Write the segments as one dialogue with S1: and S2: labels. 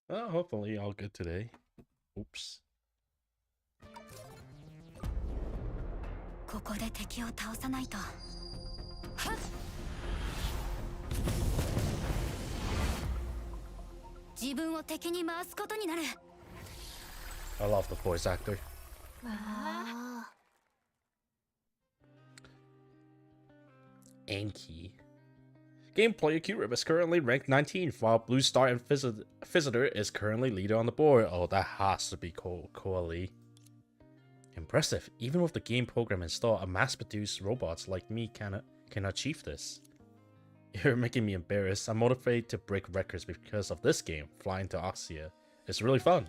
S1: Hopefully all good today. Oops.
S2: ここで敵を倒さないと。はっ。自分を敵に回すことになる。
S1: I love the voice actor.
S2: ああ。
S1: Anki. Game player Q-Rip is currently ranked 19th, while Blue Star and Visitor is currently leader on the board. Oh, that has to be cool. Impressive. Even with the game program installed, a mass-produced robots like me can achieve this. You're making me embarrassed. I'm motivated to break records because of this game, Flying to Oxia. It's really fun.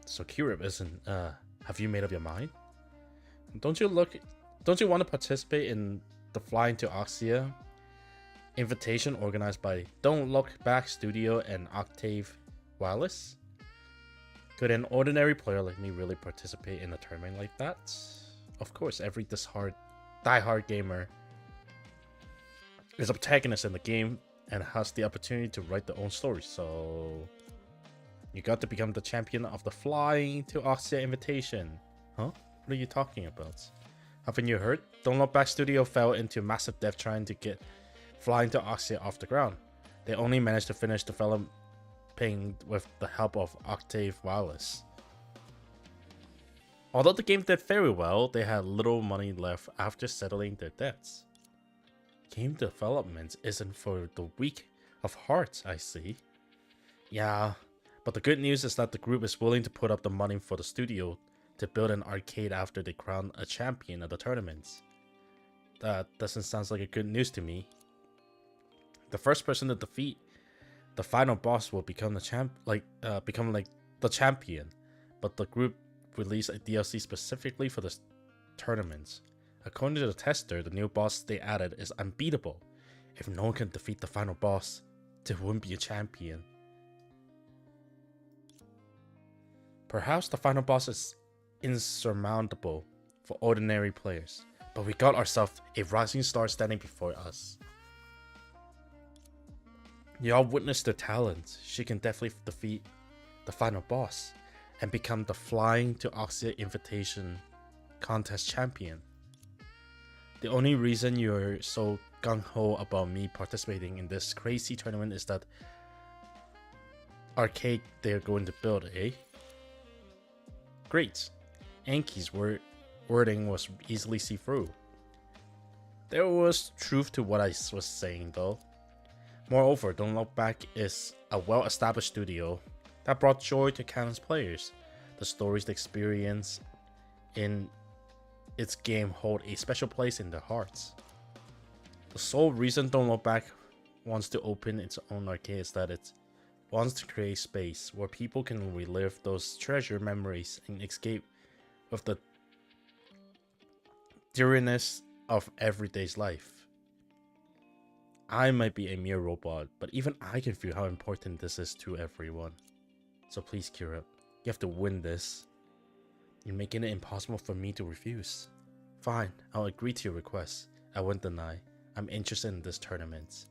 S1: So Q-Rip isn't, have you made up your mind? Don't you want to participate in the Flying to Oxia invitation organized by Don't Look Back Studio and Octave Wireless? Could an ordinary player like me really participate in a tournament like that? Of course, every die-hard gamer is a protagonist in the game and has the opportunity to write their own story, so you got to become the champion of the Flying to Oxia invitation. Huh? What are you talking about? Haven't you heard? Don't Look Back Studio fell into massive debt trying to get Flying to Oxia off the ground. They only managed to finish developing with the help of Octave Wireless. Although the game did very well, they had little money left after settling their debts. Game development isn't for the weak of heart, I see. Yeah, but the good news is that the group is willing to put up the money for the studio to build an arcade after they crown a champion at the tournaments. That doesn't sound like a good news to me. The first person to defeat the final boss will become the champion, but the group released a DLC specifically for the tournaments. According to the tester, the new boss they added is unbeatable. If no one can defeat the final boss, there wouldn't be a champion. Perhaps the final boss is insurmountable for ordinary players, but we got ourselves a rising star standing before us. Y'all witnessed her talent. She can definitely defeat the final boss and become the Flying to Oxia Invitation Contest champion. The only reason you're so gung-ho about me participating in this crazy tournament is that arcade they're going to build, eh? Great. Anki's wording was easily see-through. There was truth to what I was saying, though. Moreover, Don't Look Back is a well-established studio that brought joy to countless players. The stories they experience in its game hold a special place in their hearts. The sole reason Don't Look Back wants to open its own arcade is that it wants to create space where people can relive those treasured memories and escape with the dreariness of everyday's life. I might be a mere robot, but even I can feel how important this is to everyone. So please, Kira, you have to win this. You're making it impossible for me to refuse. Fine, I'll agree to your request. I won't deny. I'm interested in this tournament.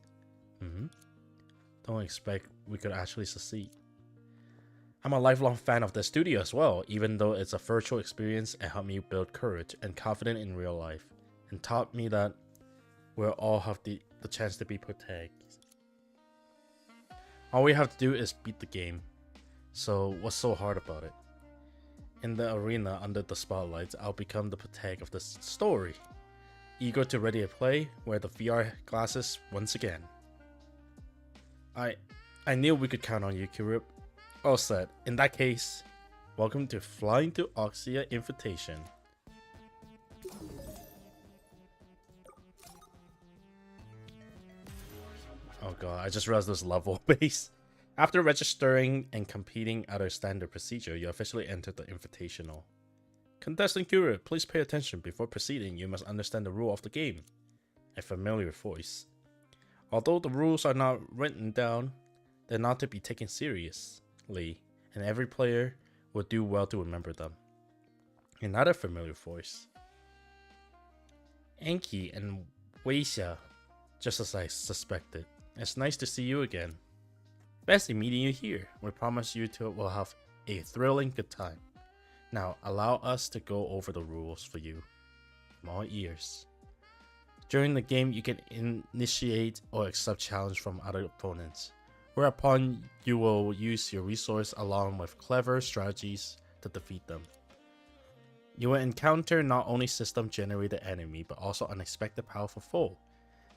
S1: Don't expect we could actually succeed. I'm a lifelong fan of the studio as well, even though it's a virtual experience and helped me build courage and confidence in real life, and taught me that we'll all have the chance to be protagonists. All we have to do is beat the game. So what's so hard about it? In the arena under the spotlights, I'll become the protagonist of this story. Eager to ready to play, wear the VR glasses once again. I knew we could count on you, Kirip. All set. In that case, welcome to Flying to Oxia Invitation. Oh god, I just realized this level base. After registering and competing at our standard procedure, you officially entered the Invitational. Contestant Kirip, please pay attention. Before proceeding, you must understand the rule of the game. A familiar voice. Although the rules are not written down, they're not to be taken seriously, and every player would do well to remember them. Another familiar voice. Anki and Weixia, just as I suspected. It's nice to see you again. Best in meeting you here. We promise you two will have a thrilling good time. Now, allow us to go over the rules for you. I'm all ears. During the game, you can initiate or accept challenge from other opponents, whereupon you will use your resource along with clever strategies to defeat them. You will encounter not only system-generated enemy, but also unexpected powerful foe.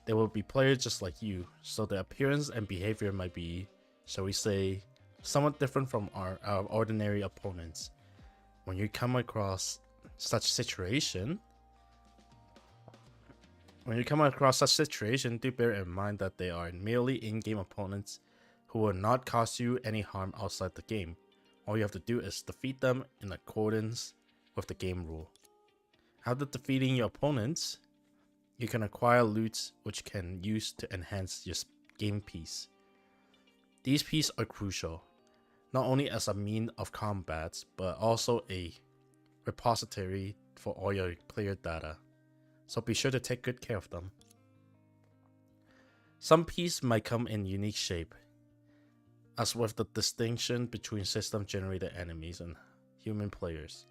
S1: They will be players just like you, so their appearance and behavior might be, shall we say, somewhat different from our ordinary opponents. When you come across such situation, do bear in mind that they are merely in-game opponents who will not cause you any harm outside the game. All you have to do is defeat them in accordance with the game rule. After defeating your opponents, you can acquire loot which can use to enhance your game piece. These pieces are crucial, not only as a mean of combat, but also a repository for all your player data. So be sure to take good care of them. Some pieces might come in unique shape, as with the distinction between system-generated enemies and human players.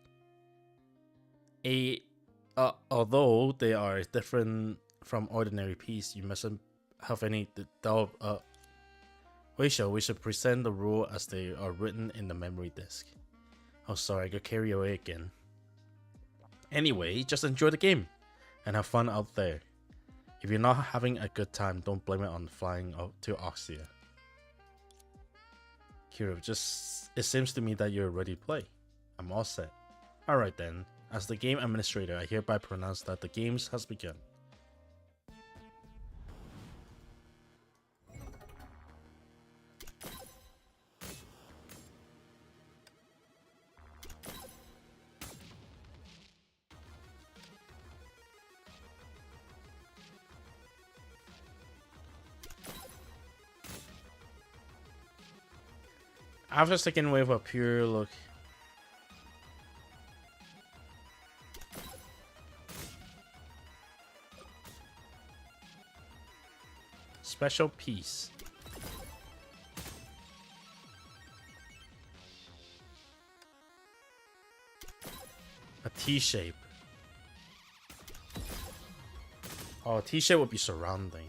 S1: Although they are different from ordinary pieces, you mustn't have any doubt. We should present the rule as they are written in the memory disk. Oh, sorry, I got carried away again. Anyway, just enjoy the game and have fun out there. If you're not having a good time, don't blame it on flying out to Oxia. Kiro, it seems to me that you're ready to play. I'm all set. Alright then, as the game administrator, I hereby pronounce that the games has begun. After second wave of pure look. Special piece. A T-shape. Oh, T-shape would be surrounding.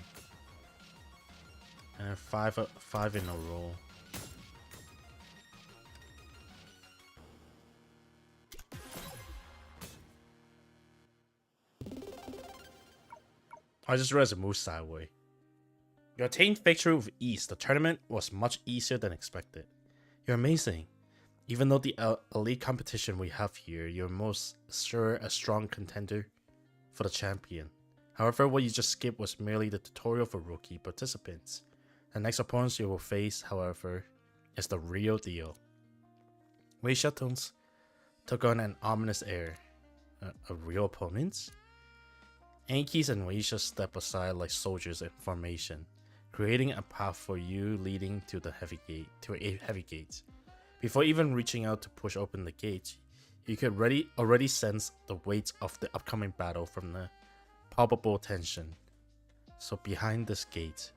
S1: And five in a row. I just realized it moved sideways. You attained victory with ease. The tournament was much easier than expected. You're amazing. Even though the elite competition we have here, you're most sure a strong contender for the champion. However, what you just skipped was merely the tutorial for rookie participants. The next opponents you will face, however, is the real deal. Wei Shatung's took on an ominous air. A real opponents? Anki's and Weisha step aside like soldiers in formation, creating a path for you leading to a heavy gate. Before even reaching out to push open the gate, you could already sense the weight of the upcoming battle from the palpable tension. So behind this gate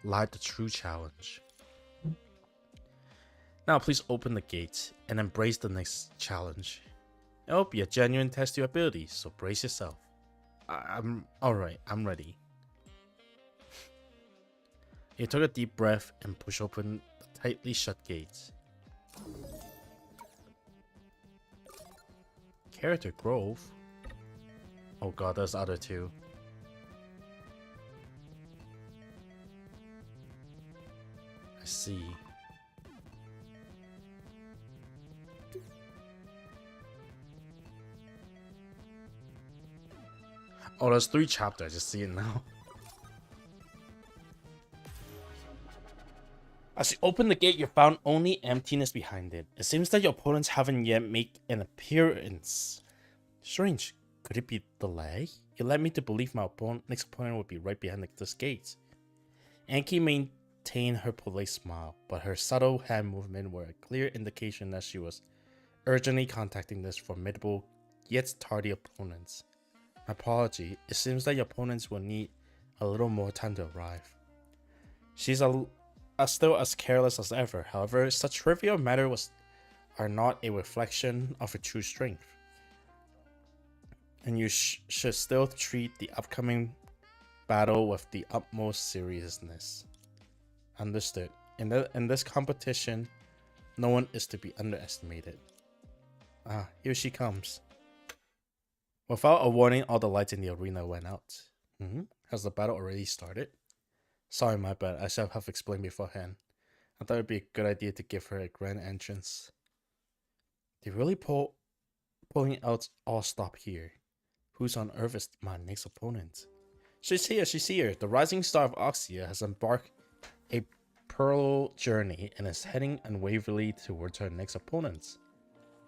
S1: lied the true challenge. Now please open the gate and embrace the next challenge. It will be a genuine test to your abilities, so brace yourself. Alright, I'm ready. He took a deep breath and pushed open the tightly shut gates. Character growth? Oh god, there's other two. I see. Oh, there's 3 chapters, I just see it now. As you open the gate, you found only emptiness behind it. It seems that your opponents haven't yet made an appearance. Strange. Could it be the lag? It led me to believe my next opponent would be right behind this gate. Anki maintained her polite smile, but her subtle hand movement were a clear indication that she was urgently contacting this formidable yet tardy opponents. My apology, it seems that your opponents will need a little more time to arrive. She's still as careless as ever. However, such trivial matters are not a reflection of her true strength. And you should still treat the upcoming battle with the utmost seriousness. Understood. In this competition, no one is to be underestimated. Ah, here she comes. Without a warning, all the lights in the arena went out. Has the battle already started? Sorry, my bad. I should have explained beforehand. I thought it'd be a good idea to give her a grand entrance. They really pulling out all stop here. Whose on earth is my next opponent? She's here. The rising star of Oxia has embarked a parallel journey and is heading unwaveringly towards her next opponent.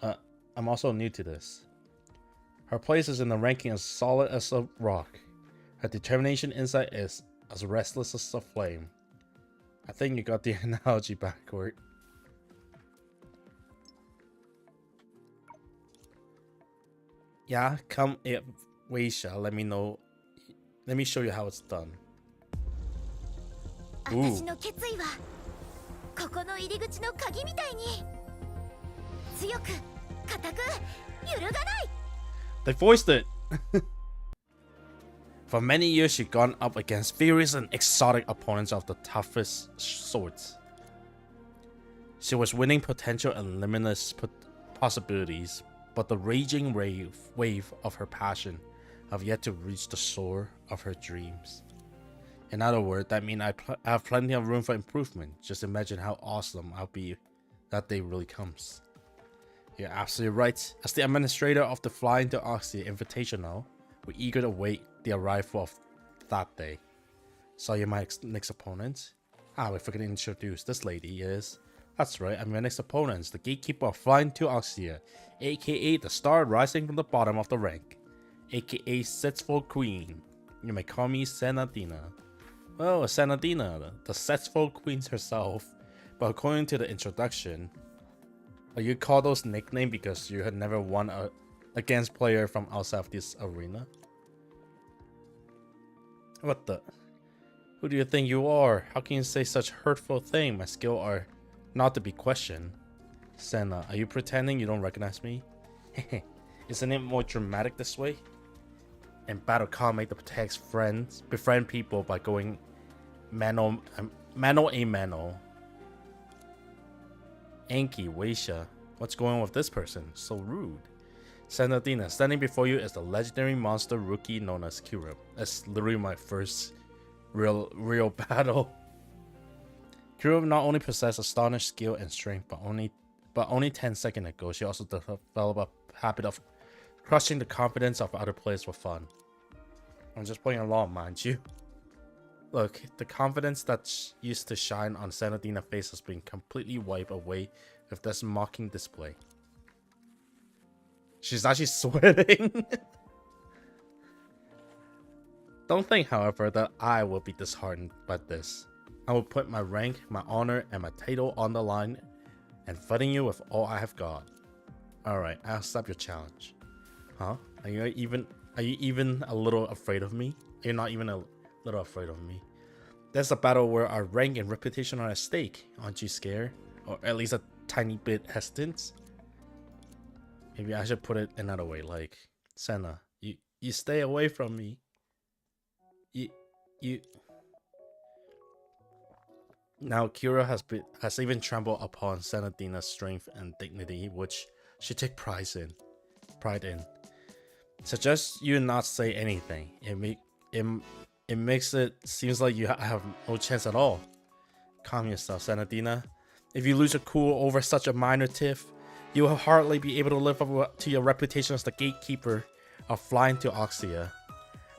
S1: I'm also new to this. Her place is in the ranking as solid as a rock. Her determination inside is as restless as a flame. I think you got the analogy backward. Yeah, come Weisha, let me know. Let me show you how it's done. Ooh. They voiced it! For many years, she'd gone up against fierce and exotic opponents of the toughest sorts. She was winning potential and limitless possibilities, but the raging wave of her passion have yet to reach the soar of her dreams. In other words, that means I have plenty of room for improvement. Just imagine how awesome I'll be that day really comes. You're absolutely right. As the administrator of the Flying to Oxia Invitational, we're eager to wait the arrival of that day. So you're my next opponent? We forgot to introduce this lady is... That's right, I'm your next opponent, the gatekeeper of Flying to Oxia, aka the star rising from the bottom of the rank, aka Setsful Queen. You may call me Senadina. Well, Senadina, the Setsful Queen herself. But according to the introduction, are you called those nicknames because you had never won against player from outside of this arena? What the? Who do you think you are? How can you say such hurtful thing? My skills are not to be questioned. Senna, are you pretending you don't recognize me? Isn't it more dramatic this way? In battle, Kame the protects befriend people by going mano a mano. Anki, Weisha, what's going on with this person? So rude. Senadina, standing before you is the legendary monster rookie known as Kira. That's literally my first real battle. Kira not only possessed astonishing skill and strength, but only 10 seconds ago, she also developed a habit of crushing the confidence of other players for fun. I'm just playing along, mind you. Look, the confidence that used to shine on Senadina's face has been completely wiped away with this mocking display. She's actually sweating. Don't think, however, that I will be disheartened by this. I will put my rank, my honor, and my title on the line and fighting you with all I have got. Alright, I'll accept your challenge. Huh? Are you even a little afraid of me? You're not even a little afraid of me. There's a battle where our rank and reputation are at stake. Aren't you scared? Or at least a tiny bit hesitant? Maybe I should put it another way, like, Senna, you stay away from me. You... Now Kira has even trembled upon Senadina's strength and dignity, which she takes pride in. Suggest you not say anything. It makes it seems like you have no chance at all. Calm yourself, Senadina. If you lose your cool over such a minor tiff, you will hardly be able to live up to your reputation as the gatekeeper of Flying to Oxia,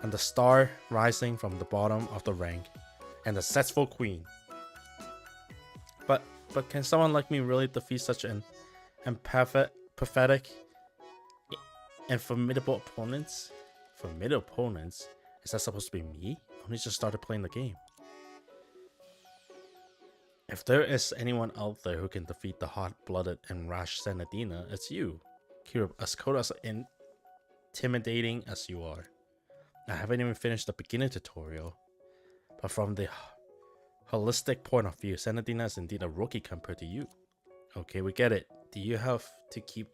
S1: and the star rising from the bottom of the rank, and the Setsful Queen. But can someone like me really defeat such an pathetic and formidable opponents? Formidable opponents? Is that supposed to be me? I only just started playing the game. If there is anyone out there who can defeat the hot-blooded and rash Senadina, it's you. Kira, as cold as intimidating as you are. I haven't even finished the beginner tutorial, but from the holistic point of view, Senadina is indeed a rookie compared to you. Okay, we get it. Do you have to keep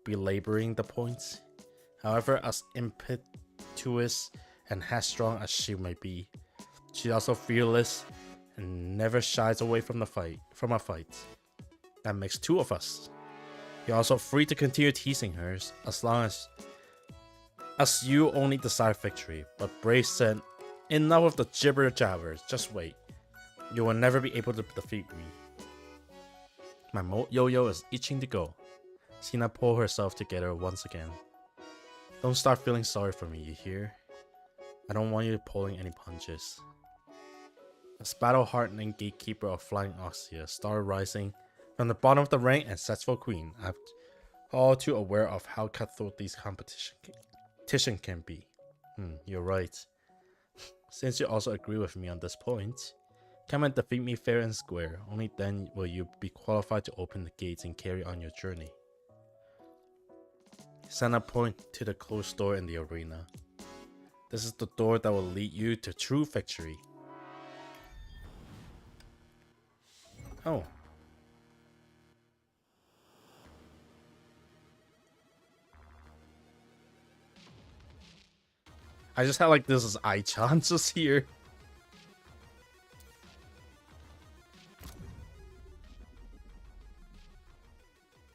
S1: belaboring the points? However, as impetuous and headstrong as she may be, she's also fearless and never shies away from a fight. That makes two of us. You're also free to continue teasing her as long as you only desire victory. But Brave said, enough of the gibber jabbers, just wait. You will never be able to defeat me. My yo-yo is itching to go. Sina pulled herself together once again. Don't start feeling sorry for me, you hear? I don't want you pulling any punches. As battle-hardening gatekeeper of Flying Oxia started rising from the bottom of the rank and successful queen, I'm all too aware of how cutthroat these competition can be. You're right. Since you also agree with me on this point, come and defeat me fair and square. Only then will you be qualified to open the gates and carry on your journey. Senna pointed to the closed door in the arena. This is the door that will lead you to true victory. Oh. I just had like this is Ai-chan just here.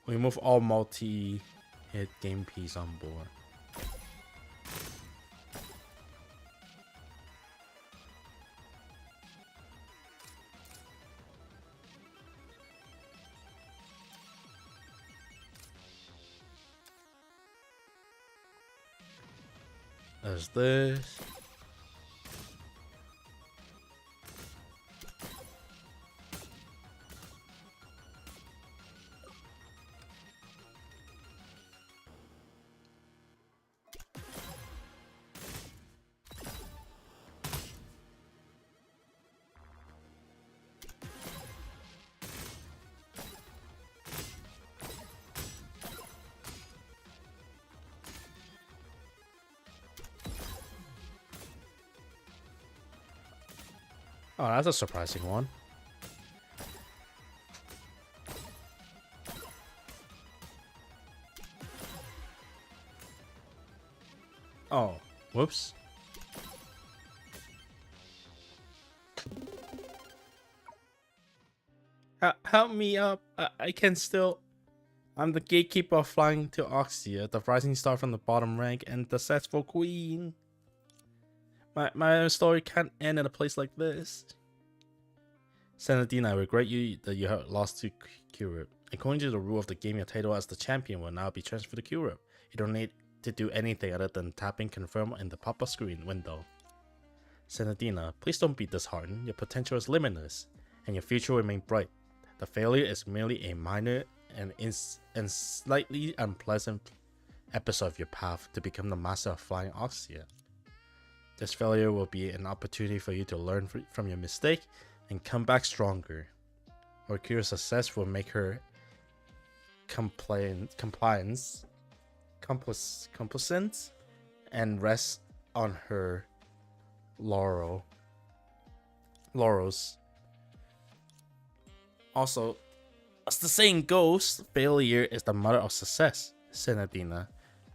S1: We move all multi-hit game piece on board. There's this. Oh, that's a surprising one. Oh, whoops. Help me up. I can still... I'm the gatekeeper of Flying to Oxia, the rising star from the bottom rank, and the successful queen. My story can't end in a place like this. Senadina, I regret that you have lost to Europe. According to the rule of the game, your title as the champion will now be transferred to Europe. You don't need to do anything other than tapping confirm in the pop-up screen window. Senadina, please don't be disheartened. Your potential is limitless, and your future will remain bright. The failure is merely a minor and slightly unpleasant episode of your path to become the master of Flying Oxia. This failure will be an opportunity for you to learn from your mistake and come back stronger. Orkira's success will make her complacent and rest on her laurels. Also, as the saying goes, failure is the mother of success. Senadina,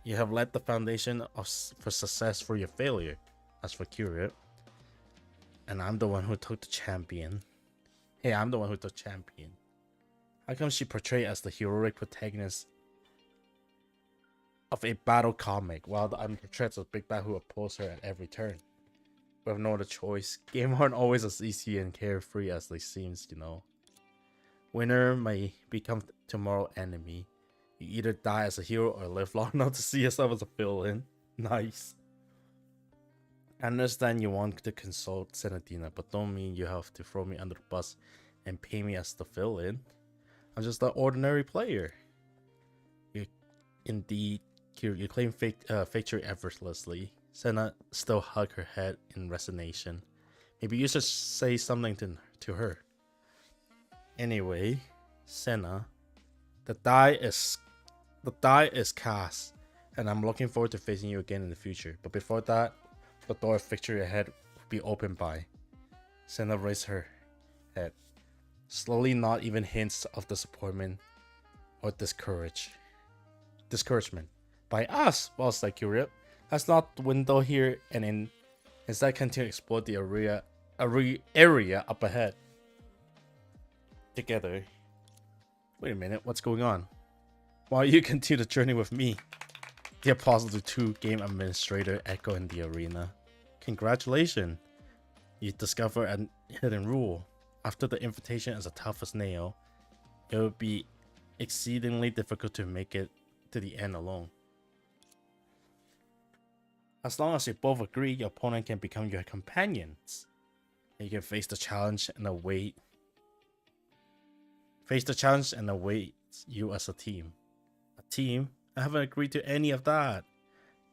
S1: you have laid the foundation for success for your failure. As for Kyurip, and I'm the one who took the champion. Hey, I'm the one who took champion. How come she portrayed as the heroic protagonist of a battle comic, while I'm portrayed as a big bad who opposes her at every turn? We have no other choice. Games aren't always as easy and carefree as they seem, you know. Winner may become tomorrow's enemy. You either die as a hero or live long enough to see yourself as a villain. Nice. I understand you want to consult Senadina, but don't mean you have to throw me under the bus and pay me as the villain. I'm just an ordinary player. You claim victory effortlessly. Senna still hugged her head in resignation. Maybe you should say something to her. Anyway, Senna, the die is cast, and I'm looking forward to facing you again in the future. But before that, the door of victory ahead will be opened by Senna raised her head, slowly, not even hints of disappointment or discouragement. By us, Boss like Europe. That's not the window here, and instead continue to explore the area up ahead. Together. Wait a minute, what's going on? Why you continue the journey with me? The Apostle to 2 game administrator echo in the arena. Congratulations! You discover a hidden rule. After the invitation is as tough as nail, it would be exceedingly difficult to make it to the end alone. As long as you both agree, your opponent can become your companions. You can face the challenge and await you as a team. A team? I haven't agreed to any of that.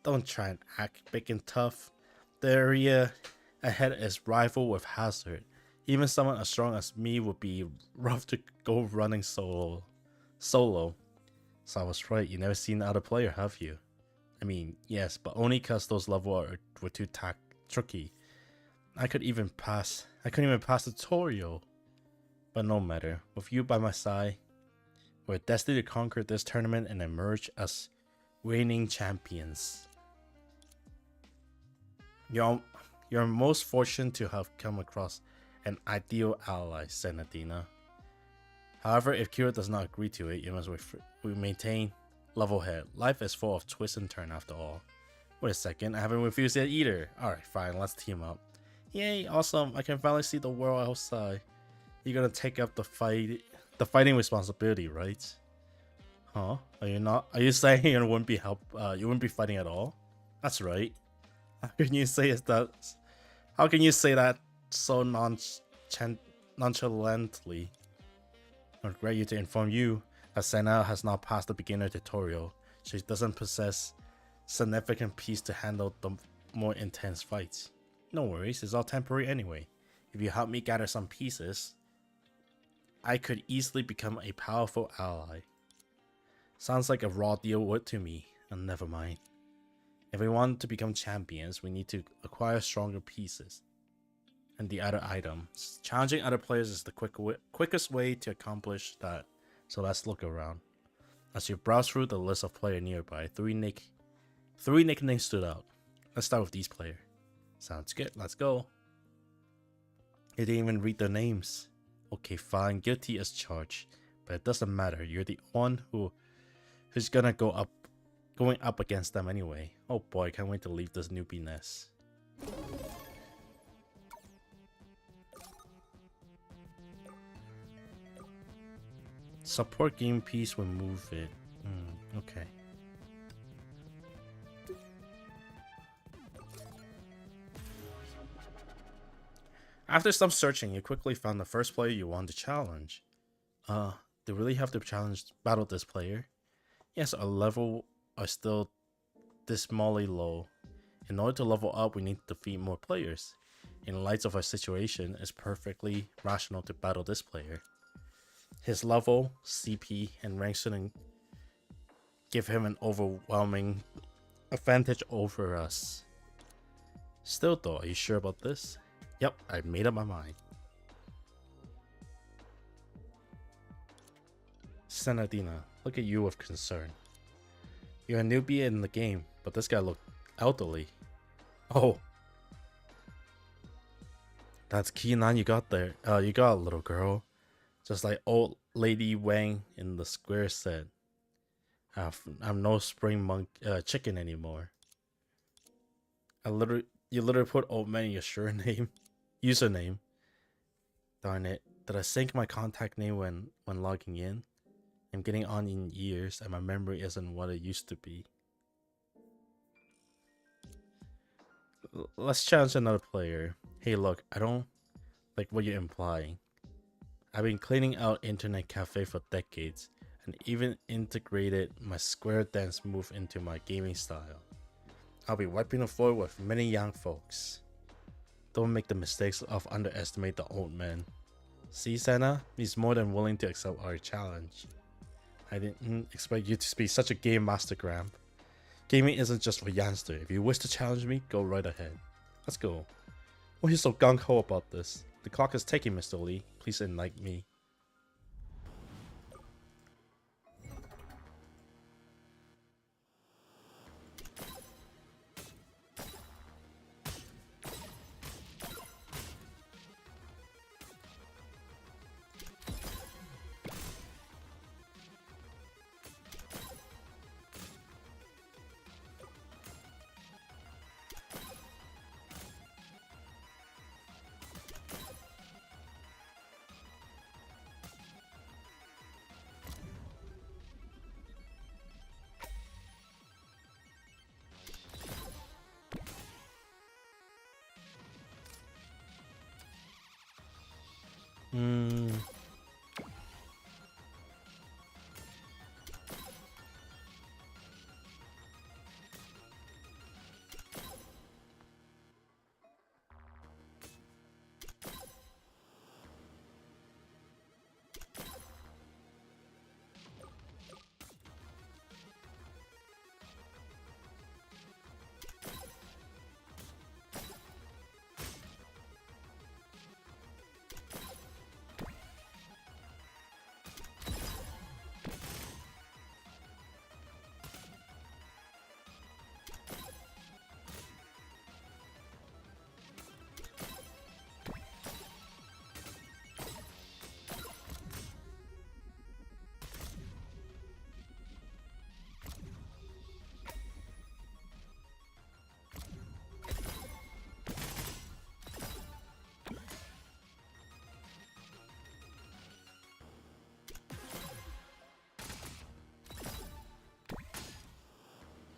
S1: Don't try and act big and tough. The area ahead is rival with hazard. Even someone as strong as me would be rough to go running solo. So I was right, you never seen the other player, have you? I mean, yes, but only cause those levels were too tricky. I couldn't even pass the tutorial. But no matter, with you by my side, we're destined to conquer this tournament and emerge as reigning champions. You're most fortunate to have come across an ideal ally, Senadina. However, if Kira does not agree to it, you must maintain level head. Life is full of twists and turns after all. Wait a second, I haven't refused yet either. Alright, fine, let's team up. Yay, awesome, I can finally see the world outside. You're gonna take up the fighting responsibility, right? Huh? Are you saying you wouldn't be fighting at all? That's right. How can you say that so nonchalantly? I regret you to inform you that Senna has not passed the beginner tutorial. She doesn't possess significant piece to handle the more intense fights. No worries, it's all temporary anyway. If you help me gather some pieces, I could easily become a powerful ally. Sounds like a raw deal would to me, and never mind. If we want to become champions, we need to acquire stronger pieces and the other items. Challenging other players is the quickest way to accomplish that, so let's look around. As you browse through the list of players nearby, three nicknames stood out. Let's start with these players. Sounds good, let's go. You didn't even read their names. Okay, fine, guilty as charged, but it doesn't matter. You're the one who's going up against them anyway. Oh boy, I can't wait to leave this newbie nest. Support game piece when move it. Okay. After some searching, you quickly found the first player you want to challenge. Do really have to battle this player? Yes, our level are still dismally low. In order to level up, we need to defeat more players. In light of our situation, it's perfectly rational to battle this player. His level, CP, and rank shouldn't give him an overwhelming advantage over us. Still though, are you sure about this? Yep, I made up my mind. Senadina, look at you with concern. You're a newbie in the game, but this guy looked elderly. Oh. That's Keenan you got there. You got a little girl. Just like old lady Wang in the square said. I'm no spring chicken anymore. You literally put old man in your username. Darn it. Did I sync my contact name when logging in? I'm getting on in years and my memory isn't what it used to be. Let's challenge another player. Hey look, I don't like what you're implying. I've been cleaning out internet cafe for decades and even integrated my square dance move into my gaming style. I'll be wiping the floor with many young folks. Don't make the mistakes of underestimate the old man. See, Senna? He's more than willing to accept our challenge. I didn't expect you to be such a game master, Gramp. Gaming isn't just for youngsters. If you wish to challenge me, go right ahead. Let's go. Why are you so gung-ho about this? The clock is ticking, Mr. Lee. Please enlighten me.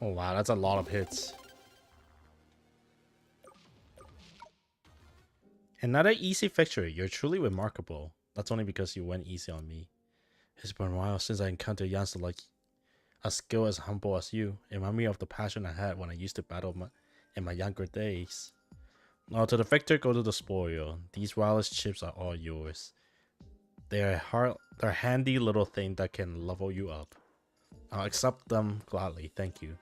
S1: Oh wow, that's a lot of hits. Another easy victory. You're truly remarkable. That's only because you went easy on me. It's been a while since I encountered youngster like a skill as humble as you. It reminded me of the passion I had when I used to battle in my younger days. Now to the victor, go to the spoil. These wireless chips are all yours. They're handy little thing that can level you up. I'll accept them gladly, thank you.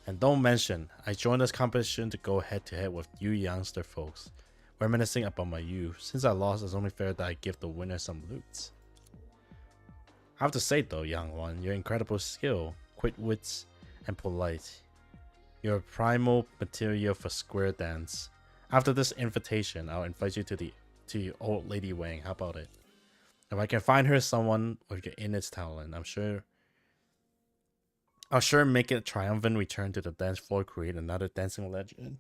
S1: And don't mention, I joined this competition to go head to head with you youngster folks. Reminiscing about my youth. Since I lost, it's only fair that I give the winner some loot. I have to say though, young one, your incredible skill, quick wits, and polite. You're primal material for square dance. After this invitation, I'll invite you to old lady Wang. How about it? If I can find her someone with your innate talent, I'll sure make it a triumphant return to the dance floor, create another dancing legend.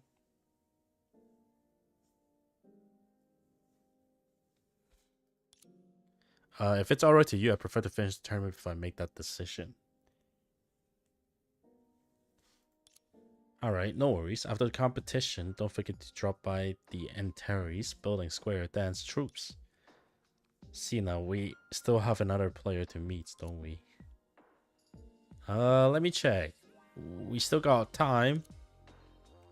S1: If it's alright to you, I prefer to finish the tournament before I make that decision. Alright, no worries. After the competition, don't forget to drop by the Antares building square dance troops. See now, we still have another player to meet, don't we? Let me check. We still got time.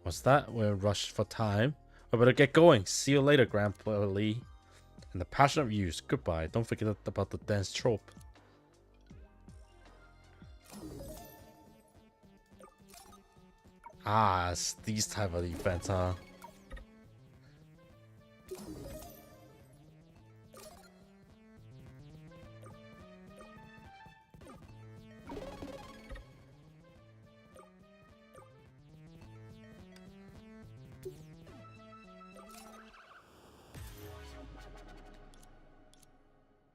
S1: What's that? We're rushed for time. We better get going. See you later, Grandpa Lee. And the passion of youth. Goodbye. Don't forget about the dance trope. Ah, it's these type of events, huh?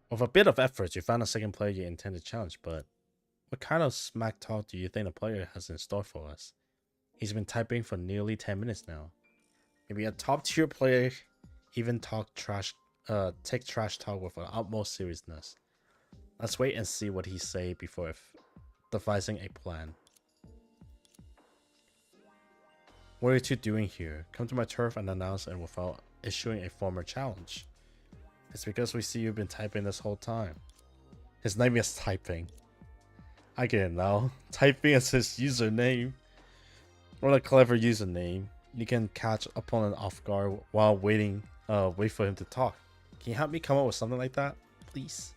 S1: With a bit of effort, you found a second player you intend to challenge, but what kind of smack talk do you think the player has in store for us? He's been typing for nearly 10 minutes now. Maybe a top tier player even take trash talk with the utmost seriousness. Let's wait and see what he say before devising a plan. What are you two doing here? Come to my turf and announce and without issuing a formal challenge. It's because we see you've been typing this whole time. His name is Typing. I get it now. Typing is his username. What a clever username. You can catch opponent off guard while wait for him to talk. Can you help me come up with something like that, please?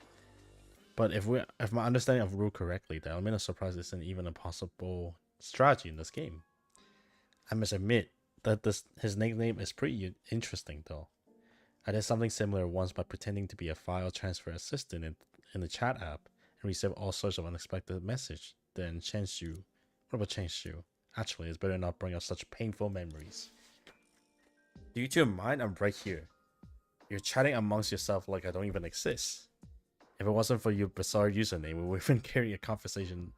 S1: But if my understanding of rule correctly, the element of surprise isn't even a possible strategy in this game. I must admit that his nickname is pretty interesting though. I did something similar once by pretending to be a file transfer assistant in the chat app and received all sorts of unexpected message. Then changed you. What about changed you? Actually, it's better not bring up such painful memories. Due to your mind, I'm right here. You're chatting amongst yourself like I don't even exist. If it wasn't for your bizarre username, we would even carry a conversation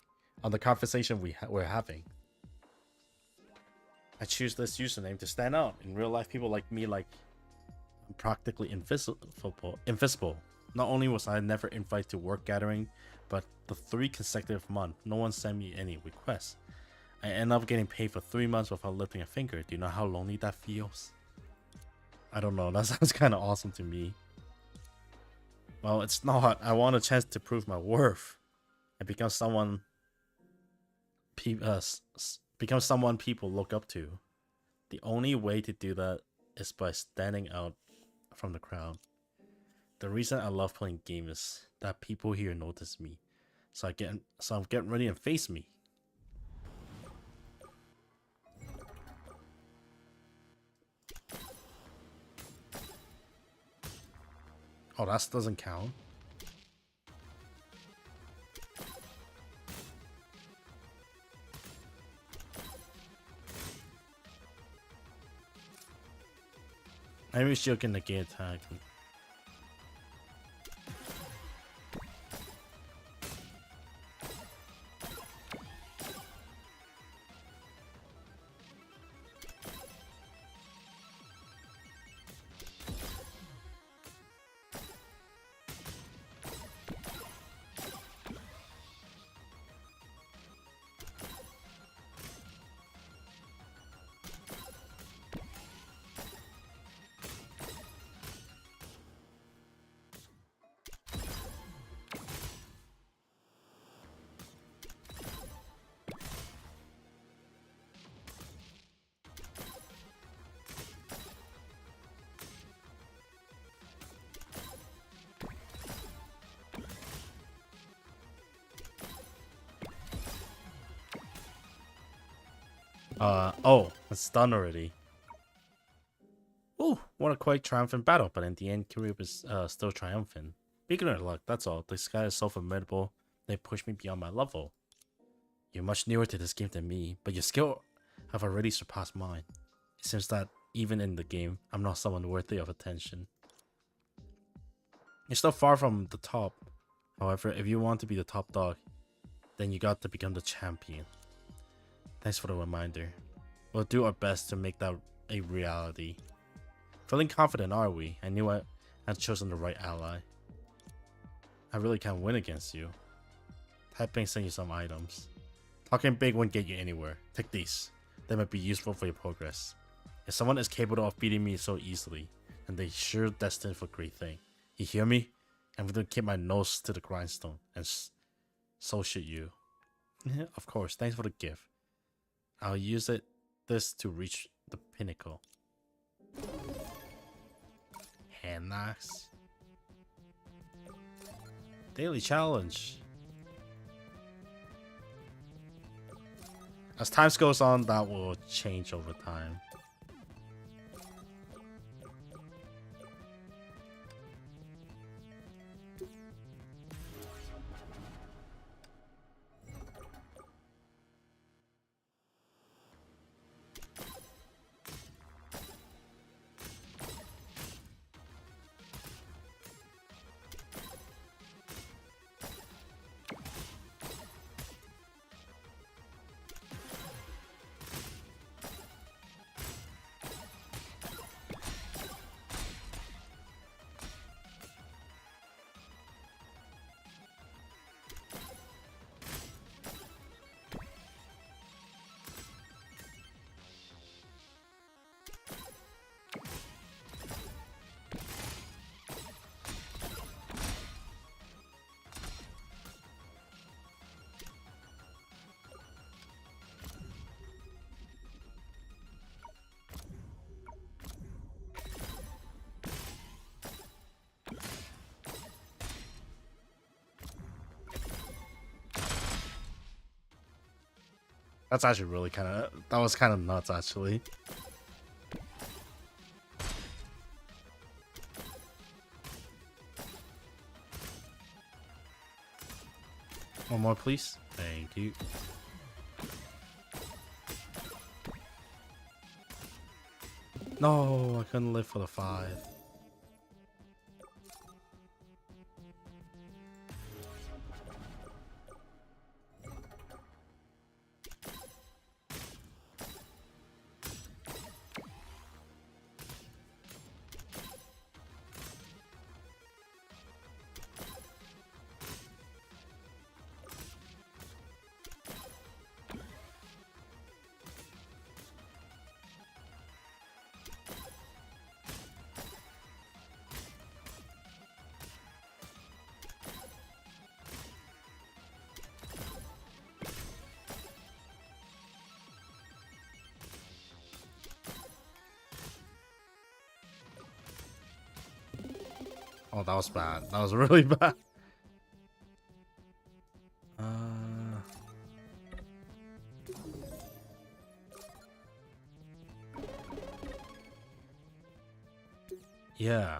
S1: on the conversation we're having. I choose this username to stand out. In real life, people like me I'm practically invisible. Not only was I never invited to work gathering, but the 3 consecutive months, no one sent me any requests. I end up getting paid for 3 months without lifting a finger. Do you know how lonely that feels? I don't know, that sounds kind of awesome to me. Well, it's not. I want a chance to prove my worth and become someone people look up to. The only way to do that is by standing out from the crowd. The reason I love playing games is that people here notice me. So I'm getting ready and face me. Oh, that doesn't count. Maybe she'll get the game attack. Oh, it's done already. Ooh, what a quite triumphant battle, but in the end, Kiryu is still triumphant. Beginner luck, that's all. This guy is so formidable, they pushed me beyond my level. You're much newer to this game than me, but your skill have already surpassed mine. It seems that even in the game, I'm not someone worthy of attention. You're still far from the top. However, if you want to be the top dog, then you got to become the champion. Thanks for the reminder. We'll do our best to make that a reality. Feeling confident, are we? I knew I had chosen the right ally. I really can't win against you. Typing send you some items. Talking big won't get you anywhere. Take these. They might be useful for your progress. If someone is capable of beating me so easily, then they're sure destined for great thing. You hear me? I'm going to keep my nose to the grindstone, and so should you. Of course, thanks for the gift. I'll use this to reach the pinnacle. Hand knocks. Daily challenge. As time goes on, that will change over time. That's actually really that was kind of nuts, actually. One more, please. Thank you. No, I couldn't live for the 5. Oh, that was bad. That was really bad. Yeah.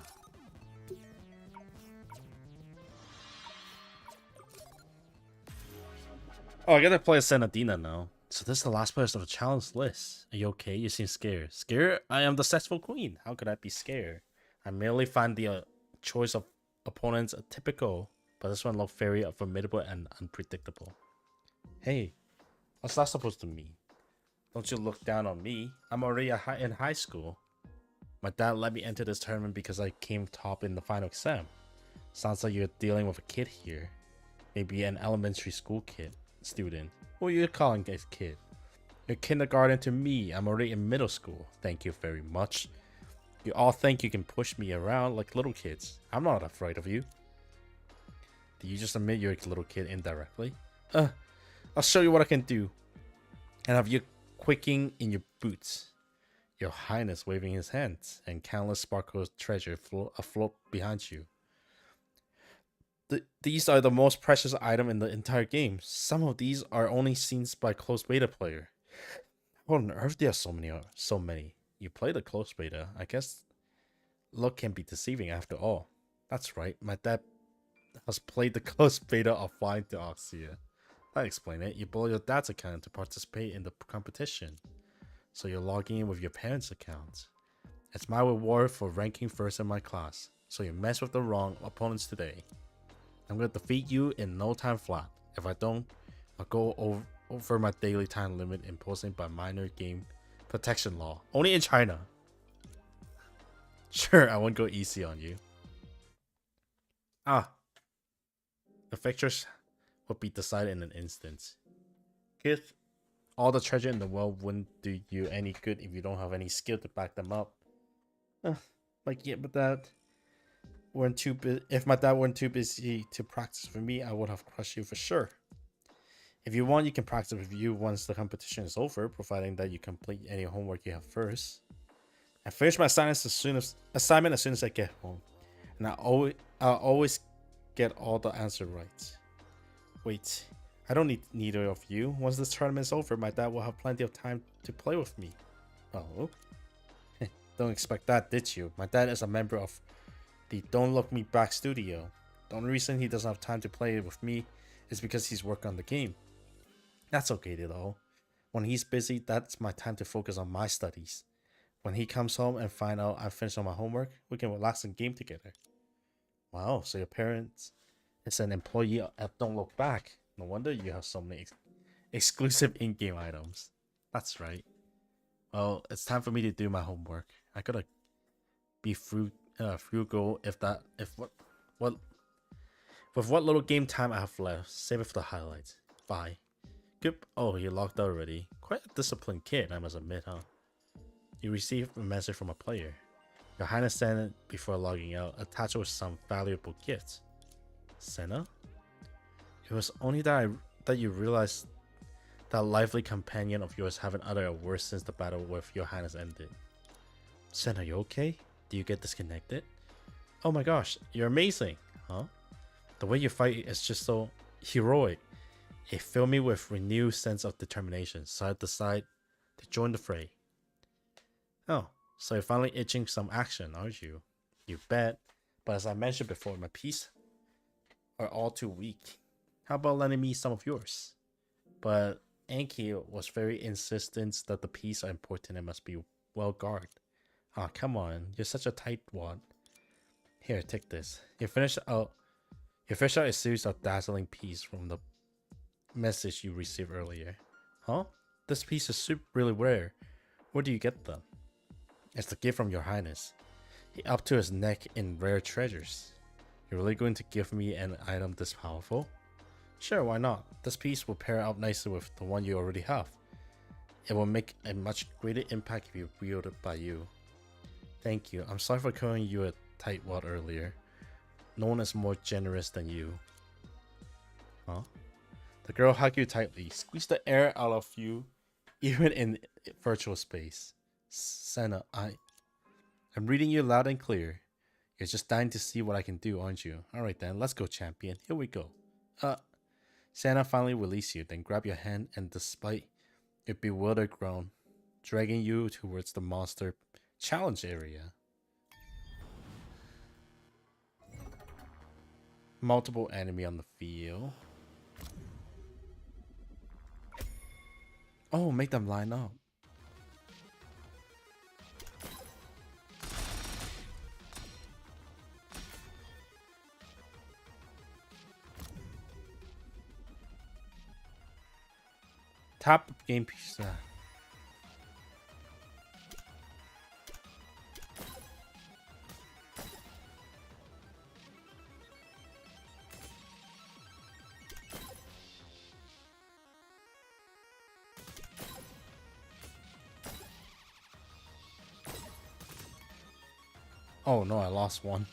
S1: Oh, I gotta play as Senadina now. So this is the last person of the challenge list. Are you okay? You seem scared. Scared? I am the successful queen. How could I be scared? I merely find the choice of opponents typical, but this one looked very formidable and unpredictable. Hey, what's that supposed to mean? Don't you look down on me? I'm already in high school. My dad let me enter this tournament because I came top in the final exam. Sounds like you're dealing with a kid here. Maybe an elementary school student. What are you calling a kid? You're kindergarten to me. I'm already in middle school. Thank you very much. You all think you can push me around like little kids. I'm not afraid of you. Do you just admit you're a little kid indirectly? I'll show you what I can do. And have you quaking in your boots. Your Highness waving his hands, and countless sparkles treasure afloat behind you. These are the most precious item in the entire game. Some of these are only seen by closed beta player. What on earth there are so many? You play the closed beta. I guess luck can be deceiving after all. That's right, my dad has played the closed beta of Flying to Oxia. That explains it. You borrow your dad's account to participate in the competition. So you're logging in with your parents' account. It's my reward for ranking first in my class. So you mess with the wrong opponents today. I'm gonna defeat you in no time flat. If I don't, I'll go over my daily time limit imposed by minor game protection law. Only in China. Sure, I won't go easy on you. The fixtures will be decided in an instant. Kid, all the treasure in the world wouldn't do you any good if you don't have any skill to back them up. Like, yeah, but if my dad weren't too busy to practice for me, I would have crushed you for sure. If you want, you can practice with you once the competition is over, providing that you complete any homework you have first. I finish my assignment as soon as I get home, and I'll always get all the answers right. Wait, I don't need neither of you. Once this tournament is over, my dad will have plenty of time to play with me. Oh, don't expect that, did you? My dad is a member of the Don't Look Me Back studio. The only reason he doesn't have time to play with me is because he's working on the game. That's okay though. When he's busy, that's my time to focus on my studies. When he comes home and find out I finished all my homework, we can relax and game together. Wow, so your parents is an employee at Don't Look Back. No wonder you have so many exclusive in-game items. That's right. Well, it's time for me to do my homework. I gotta be frugal with what little game time I have left. Save it for the highlights. Bye. Good. Oh, you logged out already. Quite a disciplined kid, I must admit, huh? You received a message from a player. Your Highness sent it before logging out, attached with some valuable gifts. Senna? It was only that you realized that lively companion of yours haven't uttered a word since the battle with your Highness ended. Senna, you okay? Do you get disconnected? Oh my gosh, you're amazing, huh? The way you fight is just so heroic. It filled me with renewed sense of determination, so I decided to join the fray. Oh, so you're finally itching some action, aren't you? You bet. But as I mentioned before, my piece are all too weak. How about lending me some of yours? But Anki was very insistent that the pieces are important and must be well guarded. Ah, come on, you're such a tightwad. Here, take this. You finished out a series of dazzling pieces from the message you received earlier. Huh? This piece is really rare. Where do you get them? It's the gift from your highness. He up to his neck in rare treasures. You're really going to give me an item this powerful? Sure, why not? This piece will pair up nicely with the one you already have. It will make a much greater impact if you wield it by you. Thank you. I'm sorry for calling you a tightwad earlier. No one is more generous than you. Huh? The girl hugged you tightly, squeezed the air out of you, even in virtual space. Senna, I'm reading you loud and clear. You're just dying to see what I can do, aren't you? Alright then, let's go, champion. Here we go. Santa finally released you, then grabbed your hand and despite your bewildered groan, dragging you towards the monster challenge area. Multiple enemy on the field. Oh, make them line up. Tap game piece. Oh no, I lost one.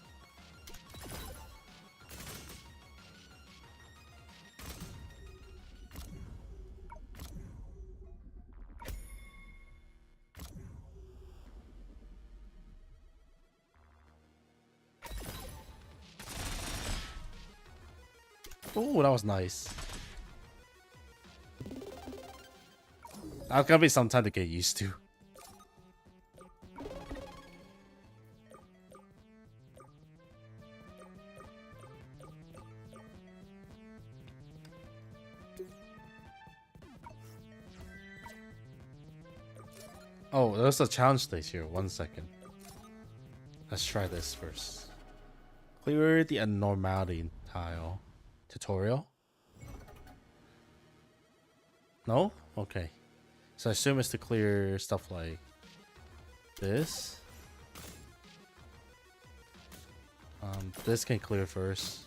S1: Oh, that was nice. That's gonna be some time to get used to. Oh, there's a challenge stage here. 1 second. Let's try this first. Clear the abnormality tile. Tutorial? No? Okay. So I assume it's to clear stuff like this. This can clear first.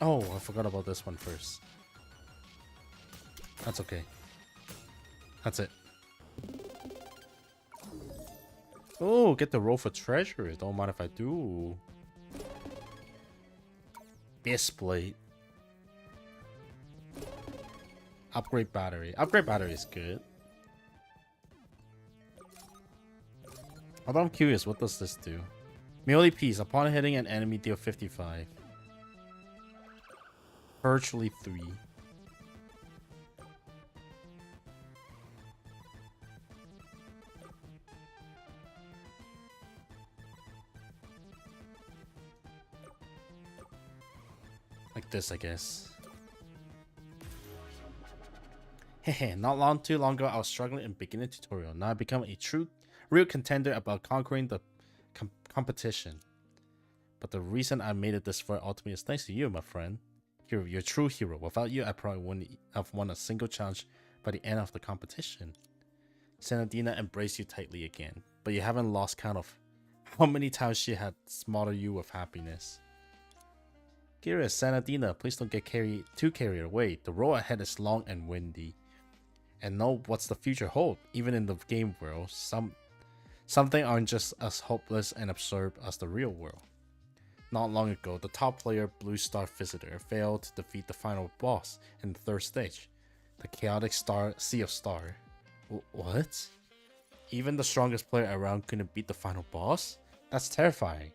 S1: Oh, I forgot about this one first. That's okay. That's it. Oh, get the roll for treasure. Don't mind if I do. Best blade. Upgrade battery. Upgrade battery is good. Although I'm curious, what does this do? Melee piece. Upon hitting an enemy, deal 55. Virtually 3. Like this, I guess. Hehe, not too long ago, I was struggling in beginner tutorial. Now I've become a real contender about conquering the competition. But the reason I made it this far ultimately is thanks to you, my friend. You're a true hero. Without you, I probably wouldn't have won a single challenge by the end of the competition. Senadina embraced you tightly again, but you haven't lost count of how many times she had smothered you with happiness. Curious, Senadina, please don't get too carried away. The road ahead is long and windy. And know what's the future hold. Even in the game world, something aren't just as hopeless and absurd as the real world. Not long ago, the top player Blue Star Visitor failed to defeat the final boss in the 3rd stage. The chaotic sea of star. What? Even the strongest player around couldn't beat the final boss? That's terrifying.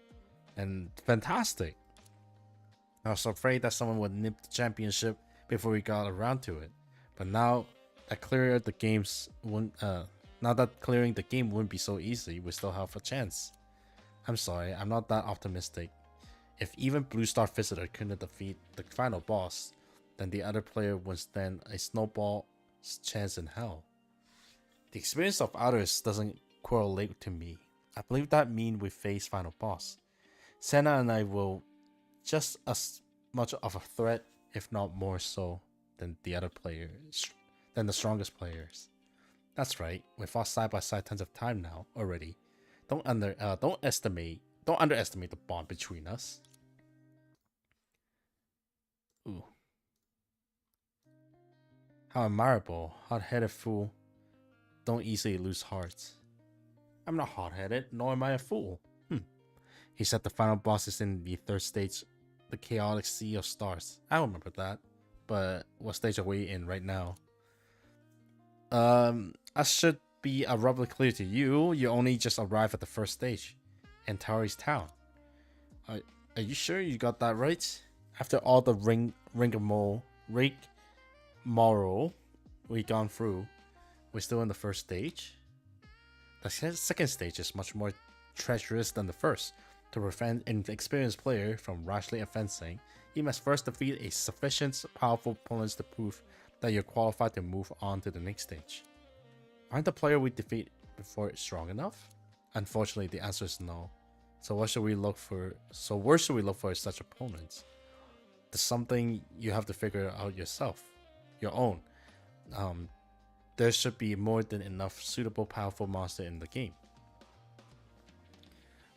S1: And fantastic. I was afraid that someone would nip the championship before we got around to it. But now that clearing the game wouldn't be so easy, we still have a chance. I'm sorry, I'm not that optimistic. If even Blue Star Visitor couldn't defeat the final boss, then the other player would stand a snowball's chance in hell. The experience of others doesn't correlate to me. I believe that means we face final boss. Senna and I will just as much of a threat, if not more so, than the other players, than the strongest players. That's right, we fought side by side tons of time now already. Don't underestimate the bond between us. Ooh. How admirable, hot-headed fool. Don't easily lose hearts. I'm not hot-headed, nor am I a fool. He said the final boss is in the third stage, the chaotic sea of stars. I remember that. But what stage are we in right now? I should be abruptly clear to you. You only just arrived at the first stage, Antari's town. Are you sure you got that right? After all the rigmarole we gone through, we're still in the first stage? The second stage is much more treacherous than the first. To prevent an experienced player from rashly offending, you must first defeat a sufficient powerful opponent to prove that you're qualified to move on to the next stage. Aren't the player we defeat before strong enough? Unfortunately, the answer is no. So where should we look for such opponents? There's something you have to figure out yourself. Your own. There should be more than enough suitable powerful monster in the game.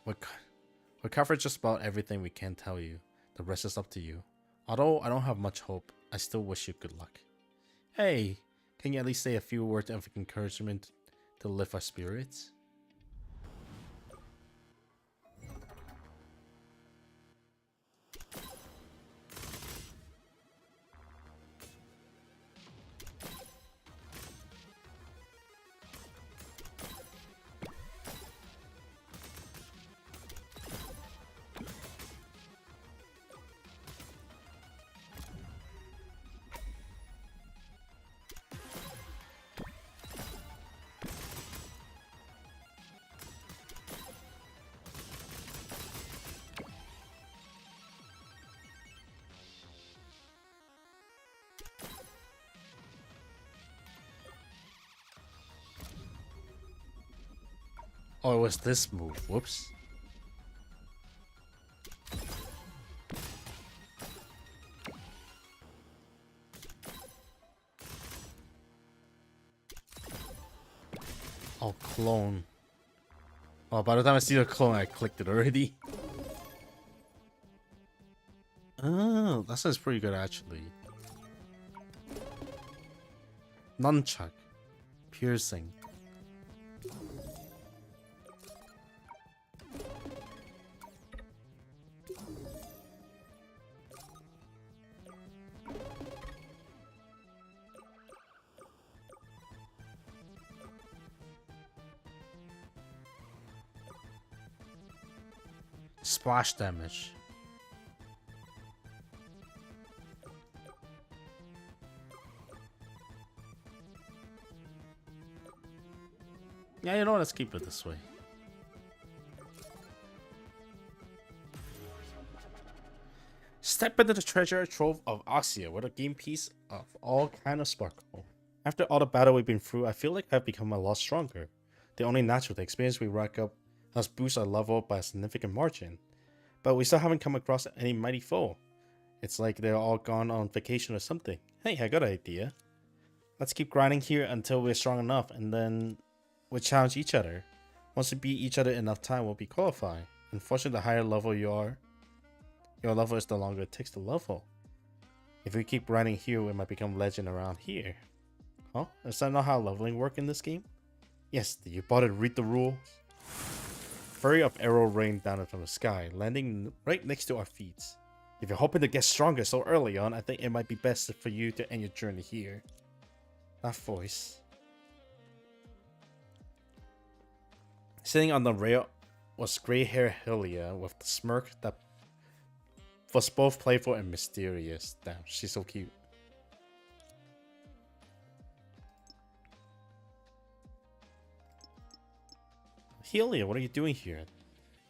S1: We covered just about everything we can tell you. The rest is up to you. Although I don't have much hope, I still wish you good luck. Hey, can you at least say a few words of encouragement to lift our spirits? Oh, it was this move. Whoops. Oh, clone. Oh, by the time I see the clone, I clicked it already. Oh, that sounds pretty good actually. Nunchuck. Piercing. Splash damage. Yeah, you know what? Let's keep it this way. Step into the treasure trove of Oxia with a game piece of all kind of sparkle. After all the battle we've been through, I feel like I've become a lot stronger. The only natural experience we rack up has boosted our level by a significant margin. But we still haven't come across any mighty foe. It's like they're all gone on vacation or something. Hey, I got an idea. Let's keep grinding here until we're strong enough, and then we'll challenge each other. Once we beat each other enough time, we'll be qualified. Unfortunately, the higher level you are, your level is the longer it takes to level. If we keep grinding here, we might become legend around here. Huh? Is that not how leveling works in this game? Yes, did you bother to read the rules? Flurry of arrow rained down from the sky, landing right next to our feet. If you're hoping to get stronger so early on, I think it might be best for you to end your journey here. That voice. Sitting on the rail was gray-haired Hylia with the smirk that was both playful and mysterious. Damn, she's so cute. Hylia, what are you doing here?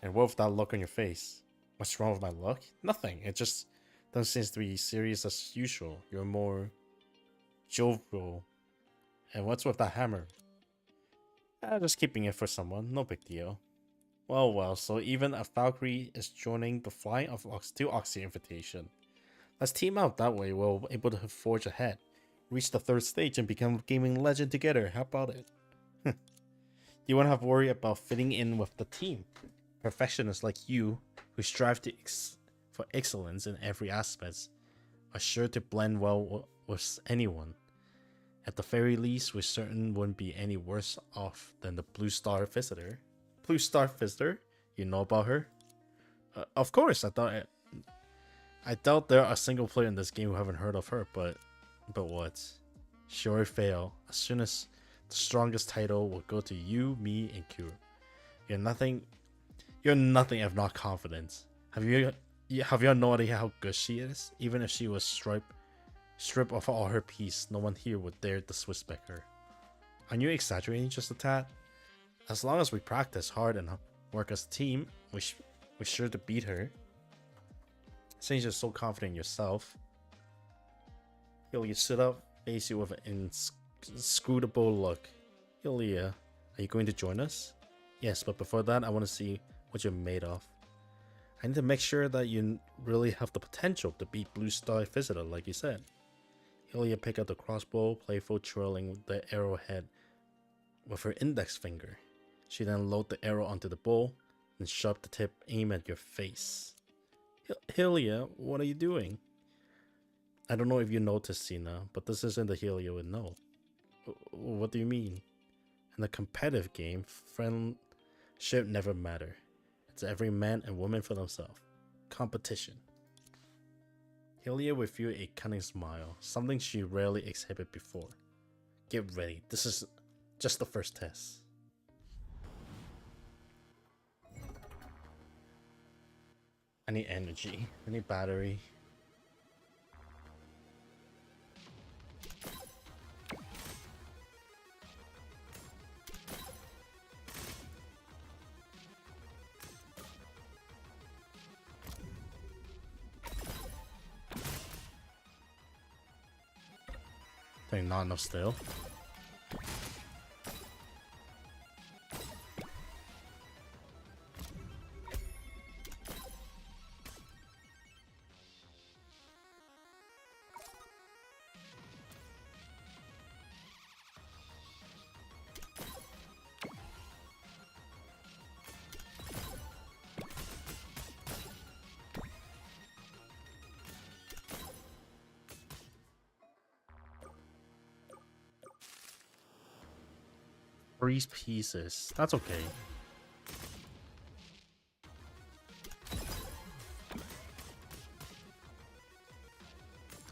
S1: And what with that look on your face? What's wrong with my look? Nothing. It just doesn't seem to be serious as usual. You're more jovial. And what's with that hammer? Just keeping it for someone. No big deal. Well, so even a Valkyrie is joining the flying of to Oxia invitation. Let's team up, that way we're able to forge ahead, reach the 3rd stage and become a gaming legend together. How about it? You won't have to worry about fitting in with the team. Professionals like you, who strive for excellence in every aspect, are sure to blend well with anyone. At the very least, we certain wouldn't be any worse off than the Blue Star Visitor. Blue Star Visitor? You know about her? Of course, I doubt there are a single player in this game who haven't heard of her, but what? Sure fail. As soon as the strongest title will go to you, me, and Kira. You're nothing if not confident. Have you no idea how good she is? Even if she was stripped of all her piece, no one here would dare disrespect her. Are you exaggerating just a tad? As long as we practice hard and work as a team, we're sure to beat her. Since you're so confident in yourself, Hylia stood up, face you with an inscrutable look. Hylia, are you going to join us? Yes, but before that, I want to see what you're made of. I need to make sure that you really have the potential to beat Blue Star Visitor, like you said. Hylia picked up the crossbow, playful twirling the arrowhead with her index finger. She then loaded the arrow onto the bow and shoved the tip aim at your face. Hylia, what are you doing? I don't know if you noticed, Cena, but this isn't the Hylia would know. What do you mean? In a competitive game, friendship never matter. It's every man and woman for themselves. Competition. Hylia revealed a cunning smile, something she rarely exhibited before. Get ready, this is just the first test. I need energy, I need battery. Not enough still. Three pieces. That's okay.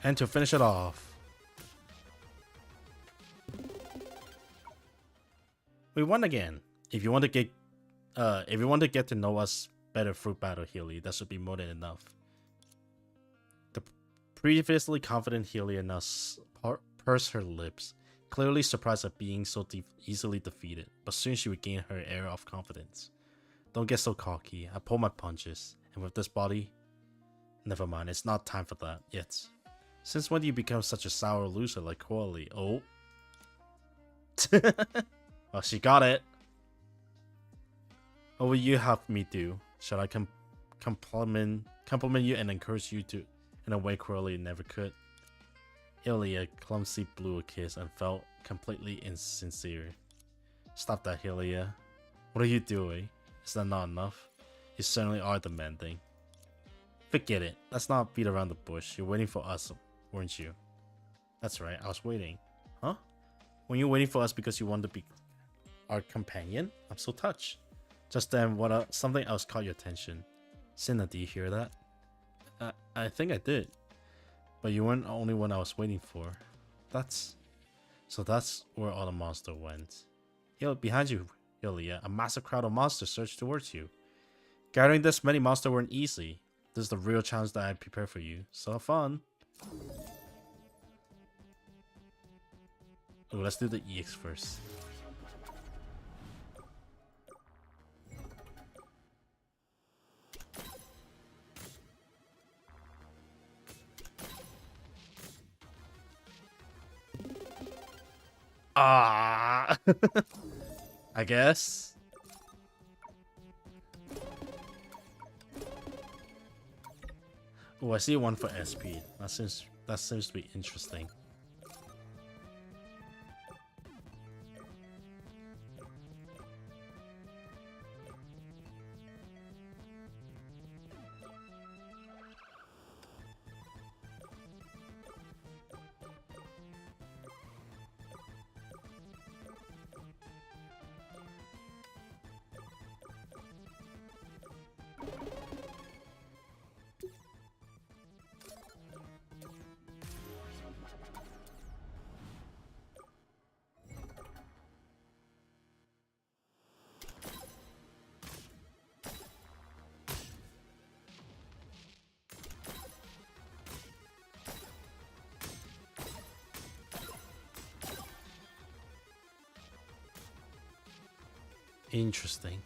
S1: And to finish it off, we won again. If you want to get to know us better through Battle Hylia, that should be more than enough. The previously confident Hylia now pursed her lips, clearly surprised at being so easily defeated, but soon she regained her air of confidence. Don't get so cocky. I pull my punches, and with this body, never mind, it's not time for that yet. Since when do you become such a sour loser like Coralie? Oh. Well, she got it. What will you have me do? Shall I compliment you and encourage you to in a way Coralie never could? Hylia clumsily blew a kiss and felt completely insincere. Stop that, Hylia. What are you doing? Is that not enough? You certainly are demanding. Forget it. Let's not beat around the bush. You're waiting for us, weren't you? That's right, I was waiting. Huh? When you're waiting for us because you want to be our companion? I'm so touched. Just then, something else caught your attention. Cinna, do you hear that? I think I did. But you weren't the only one I was waiting for. That's So that's where all the monster went. Yo, behind you, Ilya, a massive crowd of monsters surged towards you. Gathering this many monsters weren't easy. This is the real challenge that I prepared for you. So have fun. Oh, let's do the EX first. Ah, I guess. Oh, I see one for SP. That seems to be interesting. Interesting.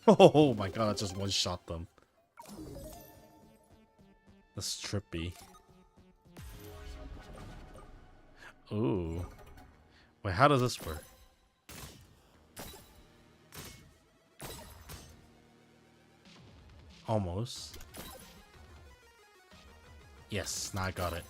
S1: Oh my god, I just one-shot them. That's trippy. Ooh. Wait, how does this work? Almost. Yes, now I got it.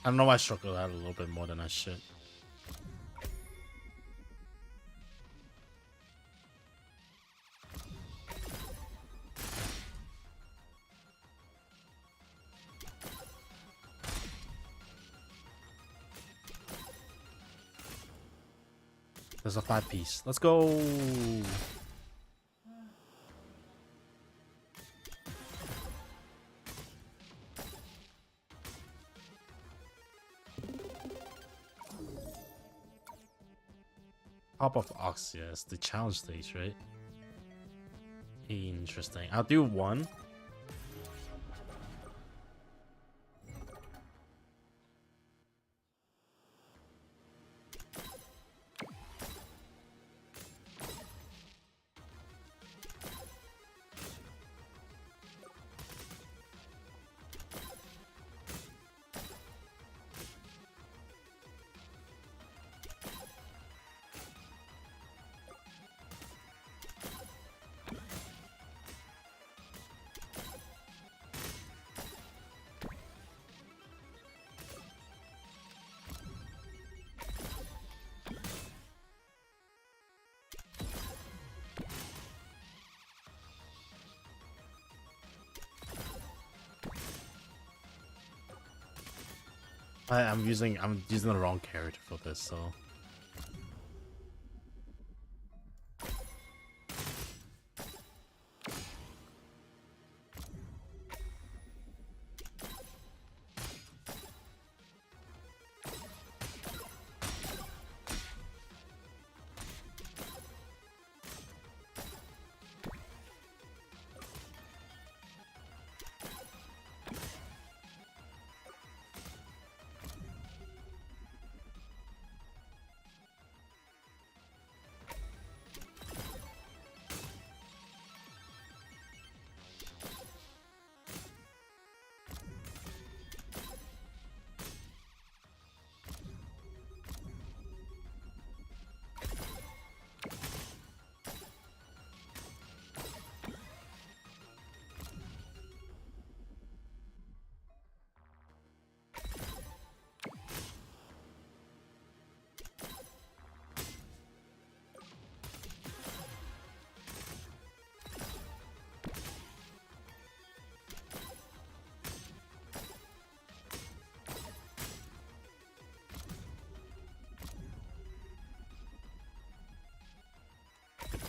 S1: I don't know why I struggled out a little bit more than I should. There's a 5-piece. Let's go. Pop of Oxia is the challenge stage, right? Interesting. I'll do one. I'm using the wrong character for this, so.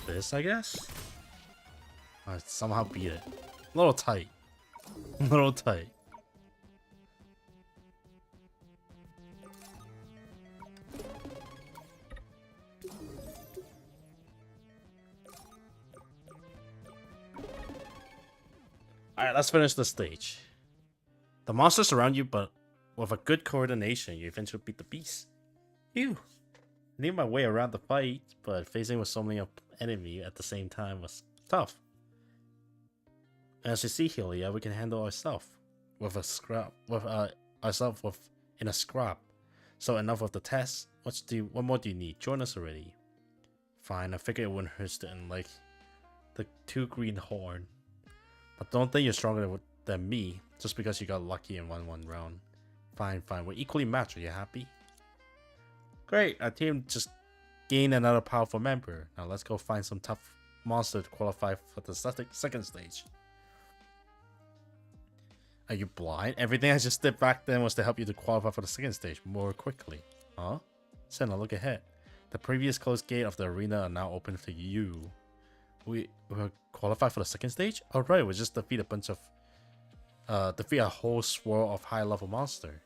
S1: This, I guess? I somehow beat it. A little tight. A little tight. Alright, let's finish the stage. The monsters surround you, but with a good coordination, you eventually beat the beast. Phew. I knew my way around the fight, but facing with so many enemy at the same time was tough. As you see, Helia, we can handle ourselves with a scrap, in a scrap. So enough of the test. What more do you need? Join us already. Fine, I figured it wouldn't hurt to like the 2 green horn. But don't think you're stronger than me just because you got lucky and won 1 round. Fine, we're equally matched. Are you happy? Great, our team just gained another powerful member. Now let's go find some tough monster to qualify for the second stage. Are you blind? Everything I just did back then was to help you to qualify for the second stage more quickly. Huh? Senna, look ahead. The previous closed gate of the arena are now open to you. We qualified for the second stage? Alright, we just defeat a whole swirl of high level monster.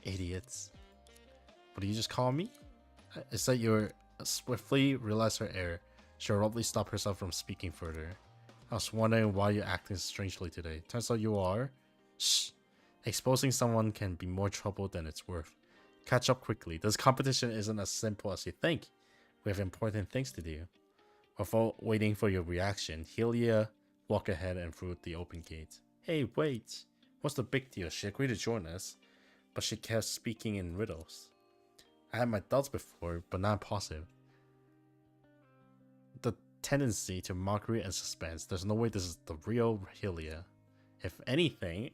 S1: Idiots. What did you just call me? Is that you swiftly realized her error. She abruptly stopped herself from speaking further. I was wondering why you're acting strangely today. Turns out you are. Shh. Exposing someone can be more trouble than it's worth. Catch up quickly. This competition isn't as simple as you think. We have important things to do. Without waiting for your reaction, Helia walked ahead and through the open gate. Hey, wait. What's the big deal? She agreed to join us, but she kept speaking in riddles. I had my doubts before, but now I'm positive. The tendency to mockery and suspense. There's no way this is the real Helia. If anything,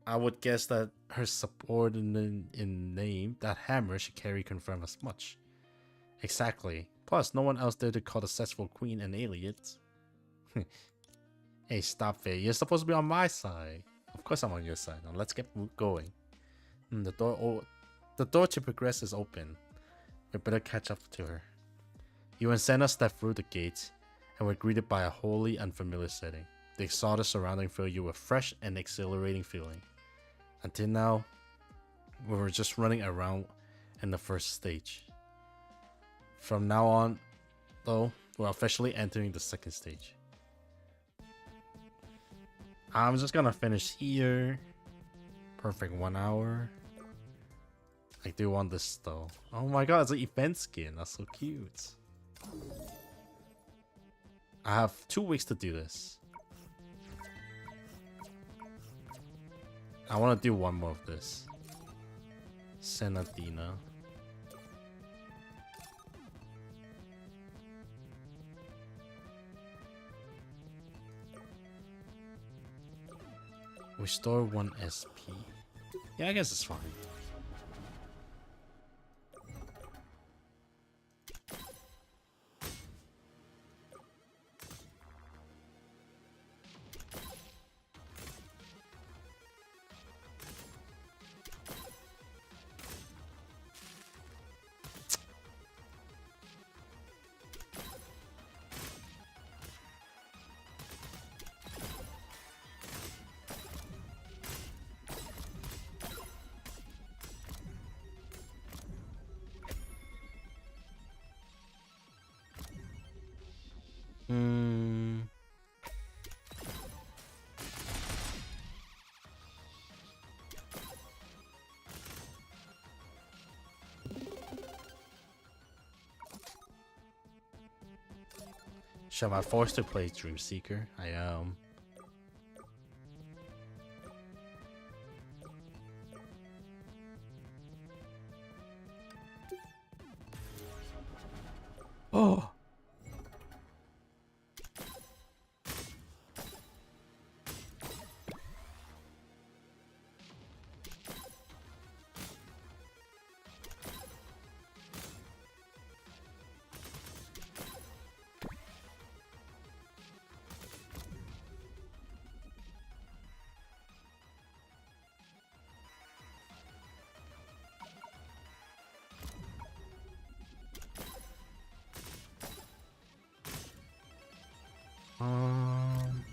S1: I would guess that her subordinate in name, that hammer she carried, confirmed as much. Exactly. Plus, no one else dared to call the successful queen an alien. Hey, stop it. You're supposed to be on my side. Of course I'm on your side. Now let's get going. The door to progress is open. We better catch up to her. You and Senna step through the gates and were greeted by a wholly unfamiliar setting. The exotic surrounding filled you with fresh and exhilarating feeling. Until now, we were just running around in the first stage. From now on, though, we're officially entering the second stage. I'm just gonna finish here. Perfect 1 hour. I do want this though. Oh my god, it's an event skin. That's so cute. I have 2 weeks to do this. I want to do 1 more of this. Senadina. Restore 1 SP. Yeah, I guess it's fine. Hmm. Shall I forced to play Dreamseeker? I am. Oh. Um.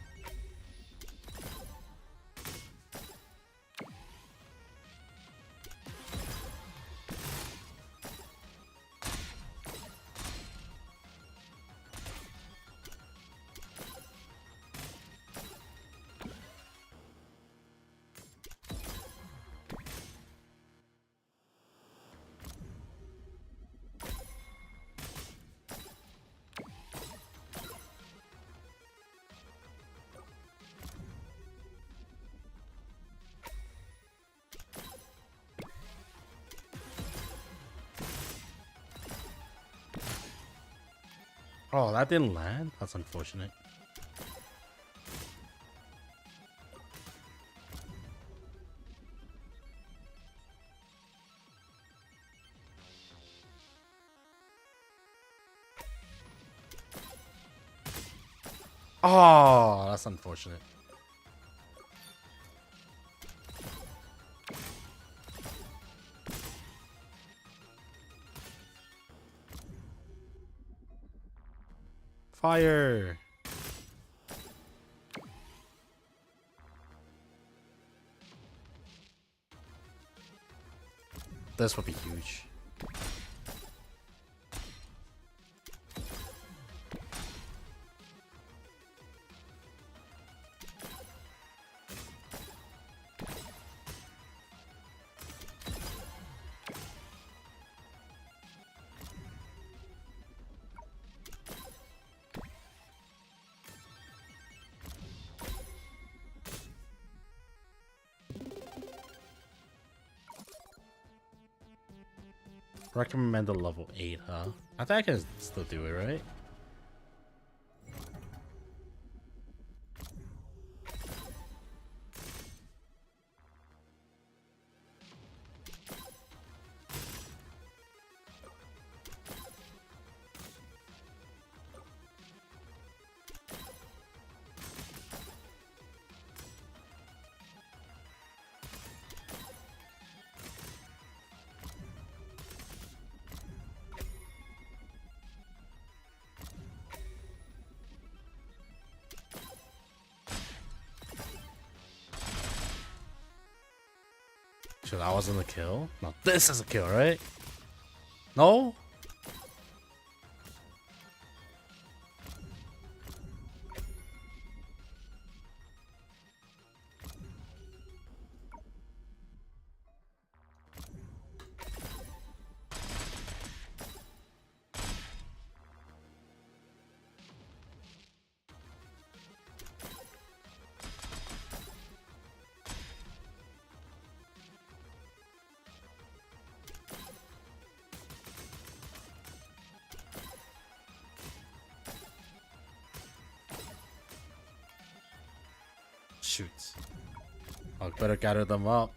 S1: Oh, that didn't land? That's unfortunate. Oh, that's unfortunate. Fire! This would be huge. Recommend a level 8, huh? I think I can still do it, right? So that wasn't a kill? No, this is a kill, right? No? Shoot. I better gather them up.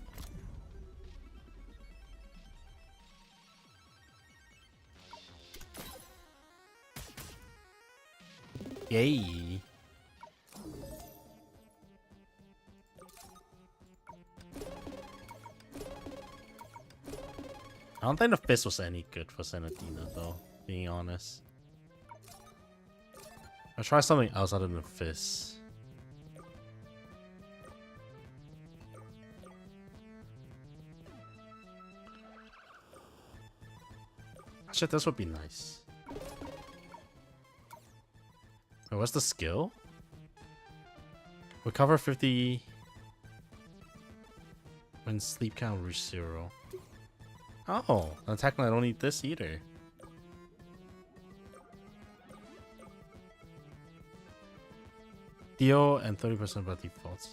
S1: Yay. I don't think the fist was any good for Senatina, though, being honest. I'll try something else other than fist. Shit, this would be nice. Wait, what's the skill? Recover 50 when sleep count reach 0. Oh, then technically I don't need this either. Deal and 30% by defaults.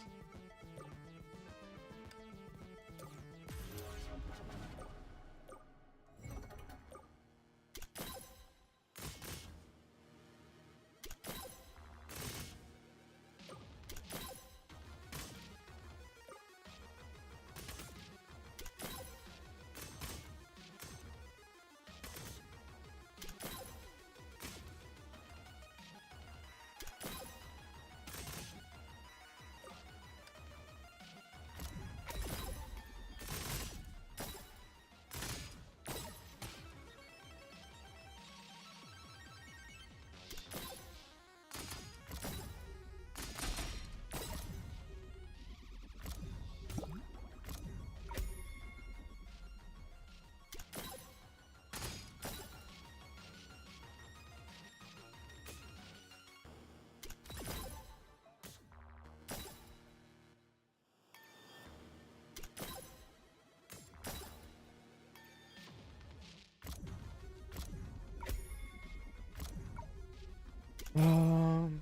S1: Um,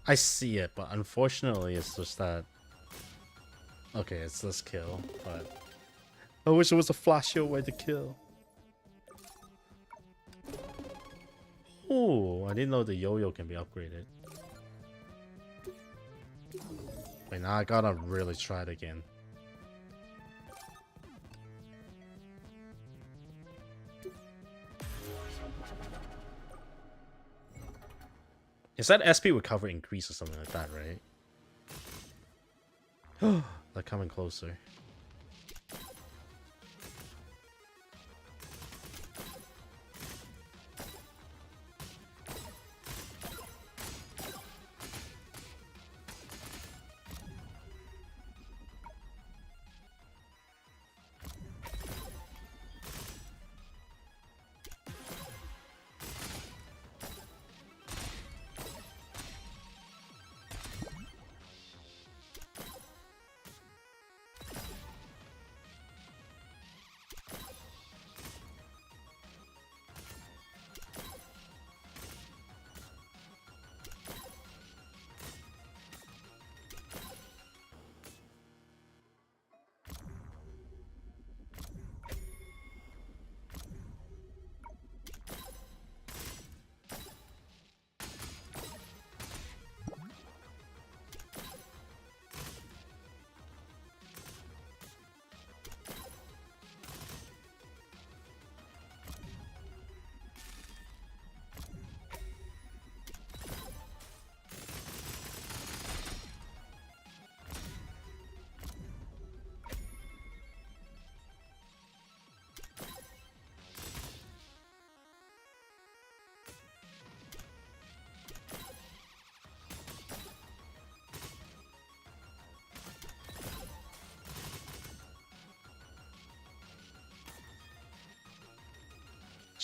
S1: I see it, but unfortunately it's just that... Okay, it's this kill, but... I wish it was a flashier way to kill. Oh, I didn't know the yo-yo can be upgraded. Wait, now I gotta really try it again. Is that SP recovery increase or something like that, right? They're coming closer.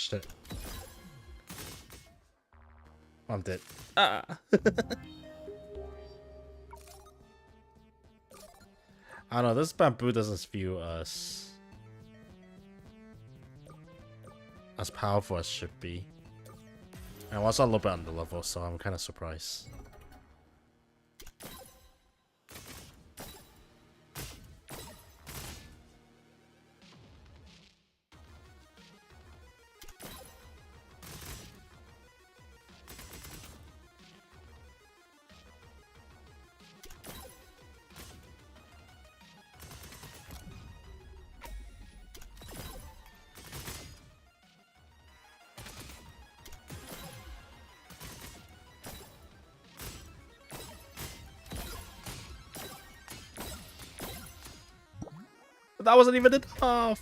S1: Shit. I'm dead. Ah. I don't know, this bamboo doesn't feel as powerful as should be. And also a little bit under level, so I'm kind of surprised. That wasn't even enough.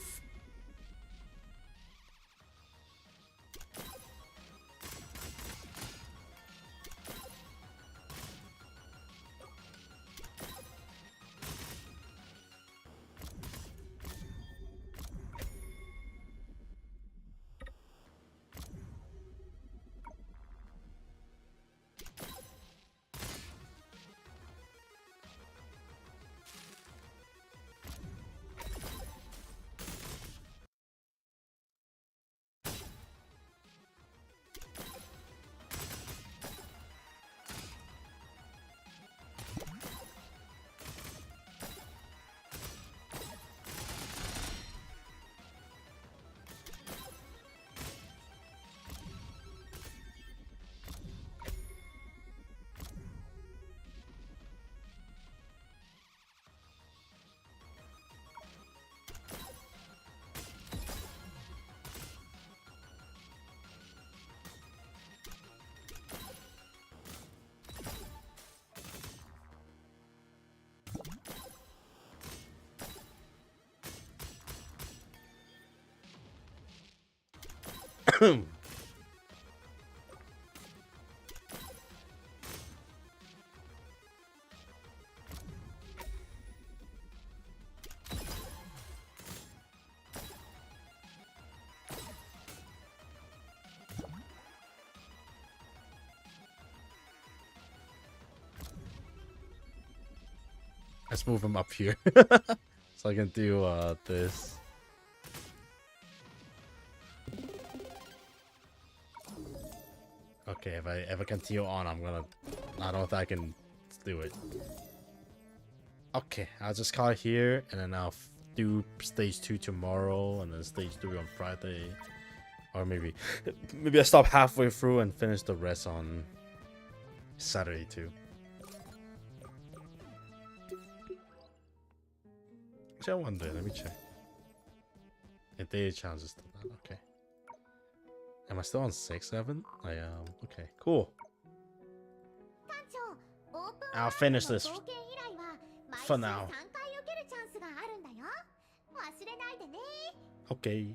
S1: Let's move him up here. So I can do this. Okay, if I ever continue on, I don't know if I can do it. Okay, I'll just call it here, and then I'll do stage 2 tomorrow, and then stage 3 on Friday. Or maybe I stop halfway through and finish the rest on Saturday too. Actually, I wonder, let me check. The daily challenge is still done, okay. Am I still on 6, 7? I am. Okay, cool. I'll finish this for now. Okay.